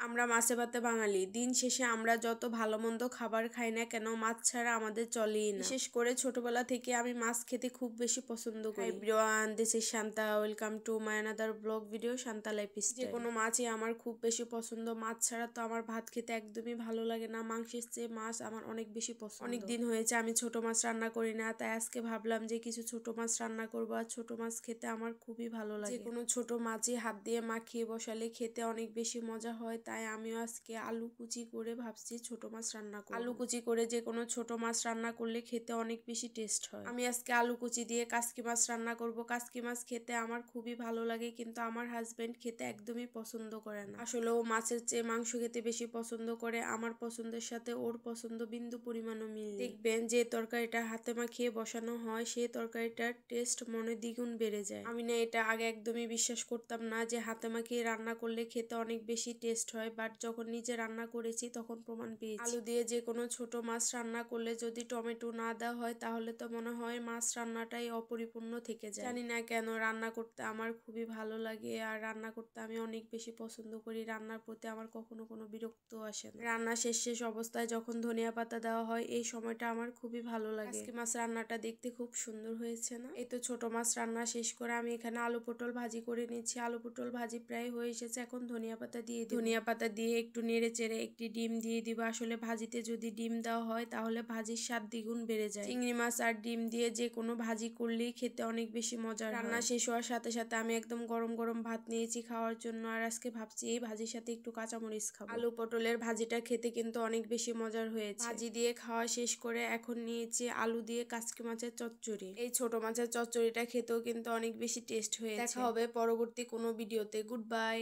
আমরা মাছে ভাতে বাঙালি। দিন শেষে আমরা যত ভালো মন্দ খাবার খাই না কেন, মাছ ছাড়া আমাদের চলেই না। বিশেষ করে ছোটবেলা থেকে আমি মাছ খেতে খুব বেশি পছন্দ করি। Everyone, this is Shanta, welcome to my another blog video Shanta lifestyle. যে কোনো মাছই আমার খুব বেশি পছন্দ। মাছ ছাড়া তো আমার ভাত খেতে একদমই ভালো লাগে না। মাংসের চেয়ে মাছ আমার অনেক বেশি পছন্দ। অনেক দিন হয়েছে আমি ছোট মাছ রান্না করি না, তাই আজকে ভাবলাম যে কিছু ছোট মাছ রান্না করবো। আর ছোট মাছ খেতে আমার খুবই ভালো লাগে। যে কোনো ছোট মাছই হাত দিয়ে মাখিয়ে বসালে খেতে অনেক বেশি মজা হয়। তাই আমিও আজকে আলু কুচি করে ভাবছি ছোট মাছ রান্না করব। আলু কুচি করে যে কোনো ছোট মাছ রান্না করলে খেতে অনেক বেশি টেস্ট হয়। আমি আজকে আলু কুচি দিয়ে কাসকি মাছ রান্না করব। কাসকি মাছ খেতে আমার খুবই ভালো লাগে, কিন্তু আমার হাজবেন্ড খেতে একদমই পছন্দ করে না। আসলে ও মাছের চেয়ে মাংস খেতে বেশি পছন্দ করে। আমার পছন্দের সাথে ওর পছন্দ বিন্দু পরিমাণও মিল নেই। দেখবেন যে তরকারিটা হাতে মাখিয়ে বসানো হয়, সেই তরকারিটার টেস্ট মনে দ্বিগুণ বেড়ে যায়। আমি না এটা আগে একদমই বিশ্বাস করতাম না যে হাতে মাখিয়ে রান্না করলে খেতে অনেক বেশি টেস্ট হয়, বাট যখন নিজে রান্না করেছি তখন প্রমাণ পেয়েছি। আলু দিয়ে যে কোনো ছোট মাছ রান্না করলে যদি টমেটো না দেওয়া হয় তাহলে তো মনে হয় মাছ রান্নাটাই অপরিপূর্ণ থেকে যায়। জানি না কেন রান্না করতে আমার খুবই ভালো লাগে, আর রান্না করতে আমি অনেক বেশি পছন্দ করি। রান্নার প্রতি আমার কখনো কোনো বিরক্ত আসে না। রান্না শেষ অবস্থায় যখন ধনিয়া পাতা দেওয়া হয়, এই সময়টা আমার খুবই ভালো লাগে। আজকে মাছ রান্নাটা দেখতে খুব সুন্দর হয়েছে না? এই তো ছোট মাছ রান্না শেষ করে আমি এখানে আলু পটল ভাজি করে নিচ্ছি। আলু পটল ভাজি প্রায় হয়ে এসেছে, এখন ধনিয়া পাতা দিয়ে দিব। ধনিয়া পাতা দিয়ে একটু নেড়ে চেড়ে একটি ডিম দিয়ে দিব। আসলে ভাজিতে যদি ডিম দেওয়া হয় তাহলে ভাজির স্বাদ দ্বিগুণ বেড়ে যায়। চিংড়ি মাছ আর ডিম দিয়ে যে কোনো ভাজি করলেই খেতে অনেক বেশি মজার হয়। রান্না শেষ হওয়ার সাথে সাথে আমি একদম গরম গরম ভাত নিয়েছি খাওয়ার জন্য, আর আজকে ভাবছি এই ভাজির সাথে একটু কাঁচামরিচ খাবো। আলু পটলের ভাজিটা খেতে কিন্তু অনেক বেশি মজার হয়েছে। ভাজি দিয়ে খাওয়া শেষ করে এখন নিয়েছি আলু দিয়ে কাচকি মাছের চচ্চড়ি। এই ছোট মাছের চচ্চড়িটা খেতেও কিন্তু অনেক বেশি টেস্ট হয়েছে। দেখা হবে পরবর্তী কোনো ভিডিওতে। Good bye.